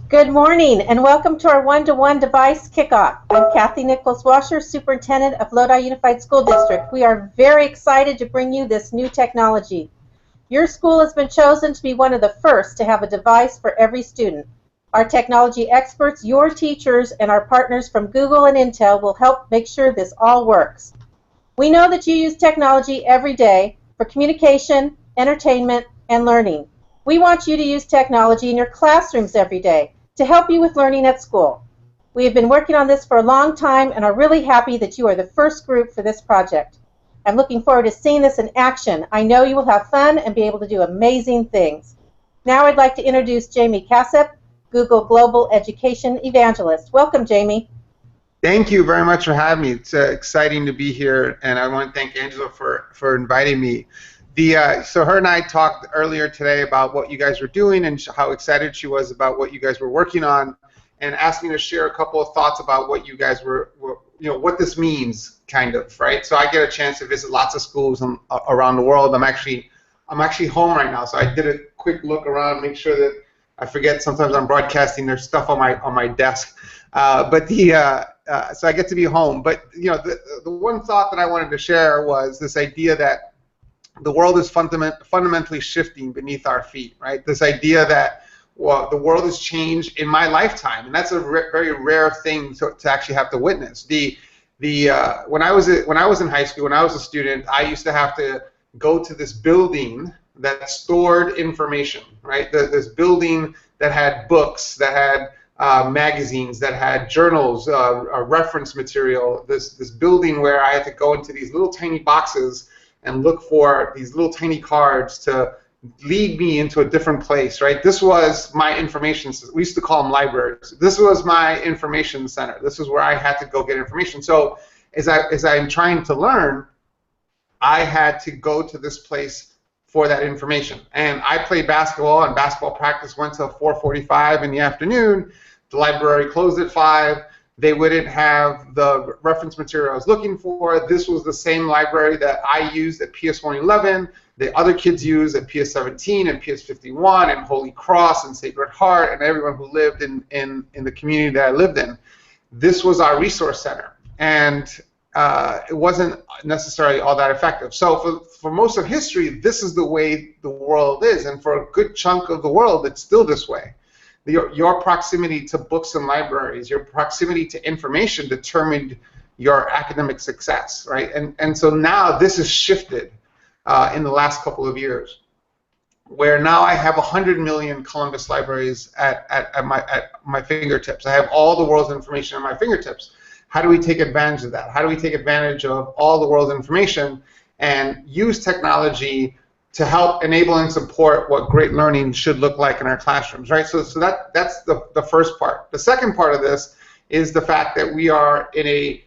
Good morning and welcome to our one-to-one device kickoff. I'm Kathy Nichols-Washer, Superintendent of Lodi Unified School District. We are very excited to bring you this new technology. Your school has been chosen to be one of the first to have a device for every student. Our technology experts, your teachers, and our partners from Google and Intel will help make sure this all works. We know that you use technology every day for communication, entertainment, and learning. We want you to use technology in your classrooms every day to help you with learning at school. We have been working on this for a long time and are really happy that you are the first group for this project. I'm looking forward to seeing this in action. I know you will have fun and be able to do amazing things. Now I'd like to introduce Jamie Cassep, Google Global Education Evangelist. Welcome, Jamie. Thank you very much for having me. It's exciting to be here, and I want to thank Angela for inviting me. So her and I talked earlier today about what you guys were doing and how excited she was about what you guys were working on, and asked me to share a couple of thoughts about what you guys were what this means, kind of, right? So I get a chance to visit lots of schools around the world. I'm actually home right now, so I did a quick look around, make sure that I forget. Sometimes I'm broadcasting. There's stuff on my desk, so I get to be home. But the one thought that I wanted to share was this idea that the world is fundamentally shifting beneath our feet, right? This idea that the world has changed in my lifetime, and that's a very rare thing to actually have to witness. When I was in high school, when I was a student, I used to have to go to this building that stored information, right? This building that had books, that had magazines, that had journals, reference material. This building where I had to go into these little tiny boxes and look for these little tiny cards to lead me into a different place, right? This was my information. We used to call them libraries. This was my information center. This was where I had to go get information. So as I'm trying to learn, I had to go to this place for that information. And I played basketball, and basketball practice went till 4:45 in the afternoon. The library closed at 5. They wouldn't have the reference material I was looking for. This was the same library that I used at PS 111, the other kids used at PS 17 and PS 51 and Holy Cross and Sacred Heart and everyone who lived in the community that I lived in. This was our resource center, and it wasn't necessarily all that effective. So for most of history, this is the way the world is, and for a good chunk of the world, it's still this way. Your proximity to books and libraries, your proximity to information determined your academic success, right? And so now this has shifted in the last couple of years, where now I have 100 million Columbus libraries at my fingertips. I have all the world's information at my fingertips. How do we take advantage of that? How do we take advantage of all the world's information and use technology to help enable and support what great learning should look like in our classrooms, right? So that's the first part. The second part of this is the fact that we are in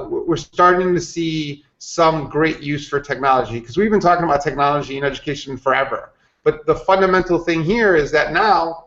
we're starting to see some great use for technology, because we've been talking about technology in education forever. But the fundamental thing here is that now,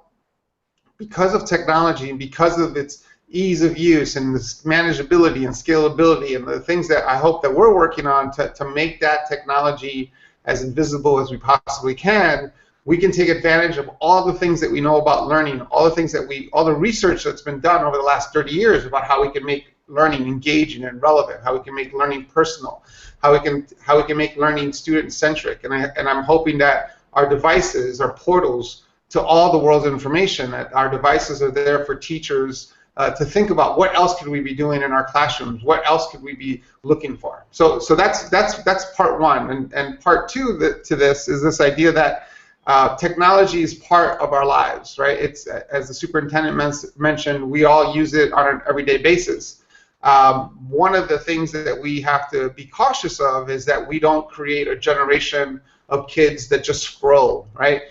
because of technology and because of its ease of use and this manageability and scalability and the things that I hope that we're working on to make that technology as invisible as we possibly can, we can take advantage of all the things that we know about learning, all the research that's been done over the last 30 years about how we can make learning engaging and relevant, how we can make learning personal, how we can make learning student-centric. And I'm hoping that our devices are portals to all the world's information, that our devices are there for teachers to think about what else could we be doing in our classrooms, what else could we be looking for. So that's part one, and part two to this is this idea that technology is part of our lives, right? It's, as the superintendent mentioned, we all use it on an everyday basis. One of the things that we have to be cautious of is that we don't create a generation of kids that just scroll, right?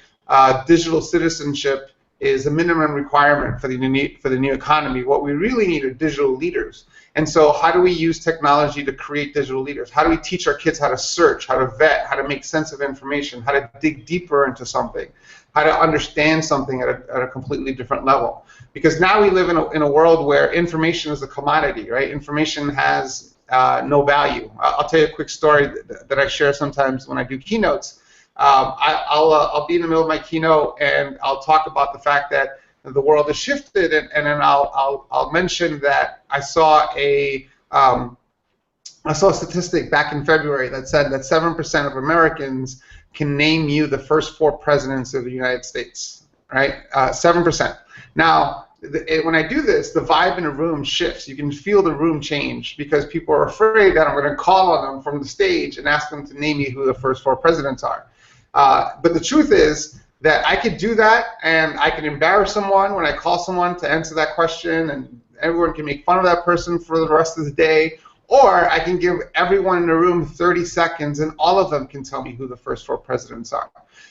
Digital citizenship is a minimum requirement for the new economy. What we really need are digital leaders. And so how do we use technology to create digital leaders? How do we teach our kids how to search, how to vet, how to make sense of information, how to dig deeper into something, how to understand something at a completely different level? Because now we live in a world where information is a commodity, right? Information has no value. I'll tell you a quick story that I share sometimes when I do keynotes. I'll be in the middle of my keynote and I'll talk about the fact that the world has shifted, and then I'll mention that I saw a statistic back in February that said that 7% of Americans can name you the first 4 presidents of the United States, right? 7%. Now, when I do this, the vibe in a room shifts. You can feel the room change because people are afraid that I'm going to call on them from the stage and ask them to name me who the first 4 presidents are. But the truth is that I could do that, and I can embarrass someone when I call someone to answer that question, and everyone can make fun of that person for the rest of the day. Or I can give everyone in the room 30 seconds, and all of them can tell me who the first 4 presidents are.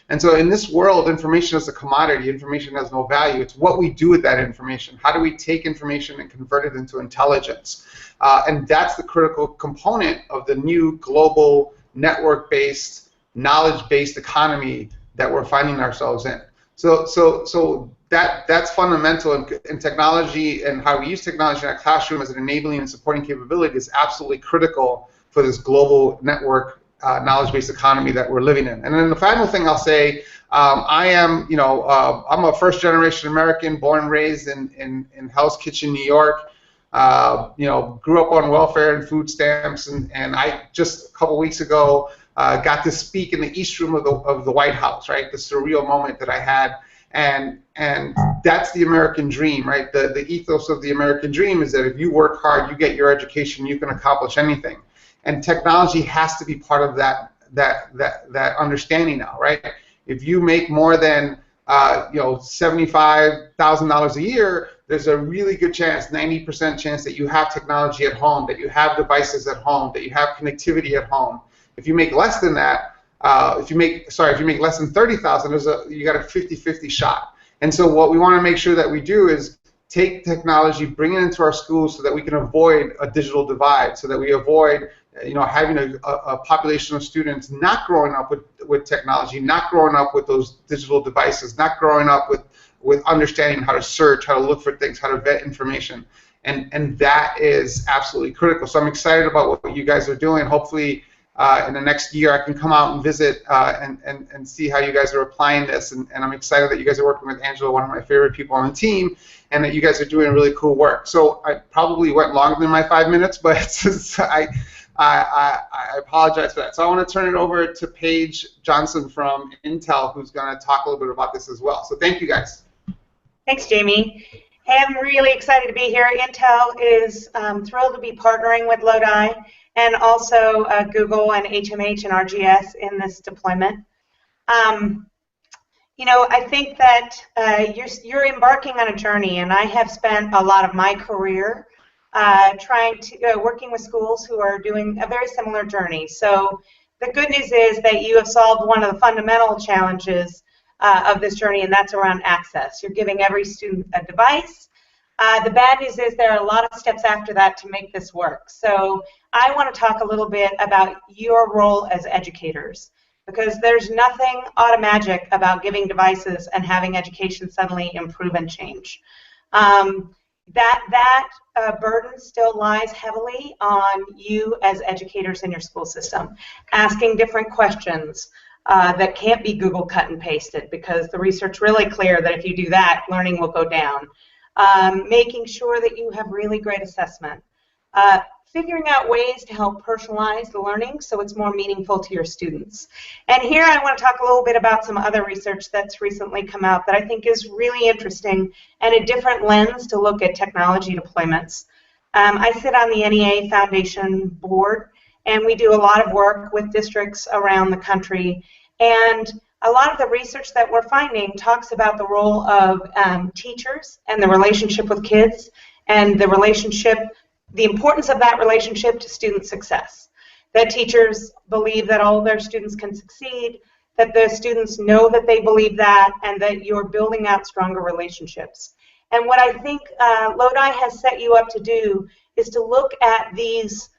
And so in this world, information is a commodity. Information has no value. It's what we do with that information. How do we take information and convert it into intelligence? And that's the critical component of the new global network-based, knowledge-based economy that we're finding ourselves in. So that's fundamental in technology, and how we use technology in our classroom as an enabling and supporting capability is absolutely critical for this global network knowledge-based economy that we're living in. And then the final thing I'll say, I'm a first-generation American, born and raised in Hell's Kitchen, New York. Grew up on welfare and food stamps, and I just a couple weeks ago got to speak in the East Room of the White House, right? The surreal moment that I had, and that's the American dream, right? The ethos of the American dream is that if you work hard, you get your education, you can accomplish anything, and technology has to be part of that understanding now, right? If you make more than $75,000 a year, there's a really good chance, 90% chance, that you have technology at home, that you have devices at home, that you have connectivity at home. If you make less than that, if you make less than 30,000, you got a 50-50 shot. And so what we want to make sure that we do is take technology, bring it into our schools so that we can avoid a digital divide, so that we avoid having a population of students not growing up with technology, not growing up with those digital devices, not growing up with understanding how to search, how to look for things, how to vet information. And that is absolutely critical. So I'm excited about what you guys are doing. Hopefully in the next year I can come out and visit and see how you guys are applying this. And I'm excited that you guys are working with Angela, one of my favorite people on the team, and that you guys are doing really cool work. So I probably went longer than my 5 minutes, but I apologize for that. So I want to turn it over to Paige Johnson from Intel, who's going to talk a little bit about this as well. So thank you, guys. Thanks, Jamie. Hey, I'm really excited to be here. Intel is thrilled to be partnering with Lodi and also Google and HMH and RGS in this deployment. I think that you're embarking on a journey, and I have spent a lot of my career working with schools who are doing a very similar journey. So the good news is that you have solved one of the fundamental challenges of this journey, and that's around access. You're giving every student a device. The bad news is there are a lot of steps after that to make this work. So I want to talk a little bit about your role as educators, because there's nothing automagic about giving devices and having education suddenly improve and change. That burden still lies heavily on you as educators in your school system, asking different questions that can't be Google cut and pasted, because the research really clear that if you do that, learning will go down. Making sure that you have really great assessment. Figuring out ways to help personalize the learning so it's more meaningful to your students. And here I want to talk a little bit about some other research that's recently come out that I think is really interesting and a different lens to look at technology deployments. I sit on the NEA Foundation board, and we do a lot of work with districts around the country. And a lot of the research that we're finding talks about the role of teachers and the relationship with kids, and the importance of that relationship to student success. That teachers believe that all their students can succeed, that the students know that they believe that, and that you're building out stronger relationships. And what I think Lodi has set you up to do is to look at these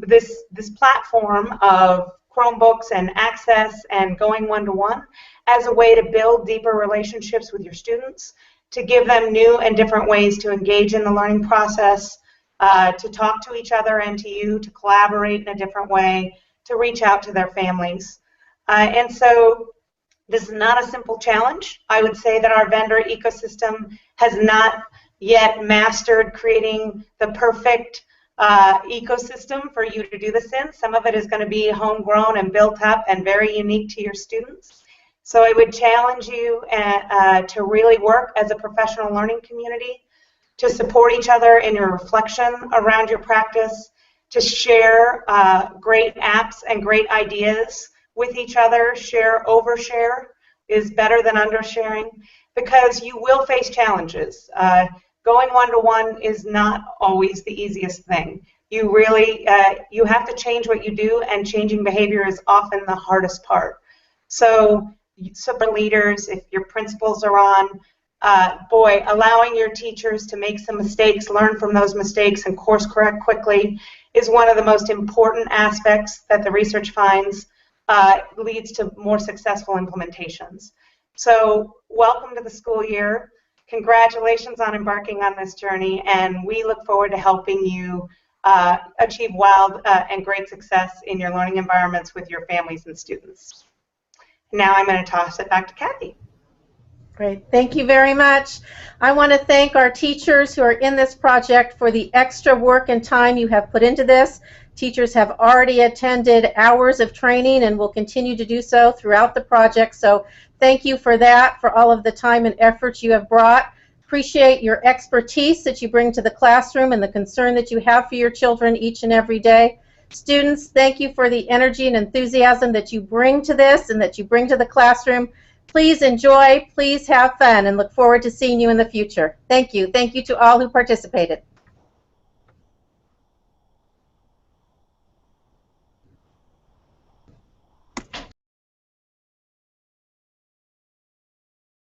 this platform of Chromebooks and access and going one-to-one as a way to build deeper relationships with your students, to give them new and different ways to engage in the learning process, to talk to each other and to you, to collaborate in a different way, to reach out to their families. And so This is not a simple challenge. I would say that our vendor ecosystem has not yet mastered creating the perfect ecosystem for you to do this in. Some of it is going to be homegrown and built up and very unique to your students. So I would challenge you to really work as a professional learning community, to support each other in your reflection around your practice, to share great apps and great ideas with each other. Overshare is better than undersharing, because you will face challenges. Going one-to-one is not always the easiest thing. You really, you have to change what you do, and changing behavior is often the hardest part. So support leaders, if your principals are on, allowing your teachers to make some mistakes, learn from those mistakes, and course correct quickly is one of the most important aspects that the research finds leads to more successful implementations. So welcome to the school year. Congratulations on embarking on this journey, and we look forward to helping you achieve wild and great success in your learning environments with your families and students. Now I'm going to toss it back to Kathy. Great. Thank you very much. I want to thank our teachers who are in this project for the extra work and time you have put into this. Teachers have already attended hours of training and will continue to do so throughout the project. So thank you for that, for all of the time and effort you have brought. Appreciate your expertise that you bring to the classroom and the concern that you have for your children each and every day. Students, thank you for the energy and enthusiasm that you bring to this and that you bring to the classroom. Please enjoy, please have fun, and look forward to seeing you in the future. Thank you. Thank you to all who participated.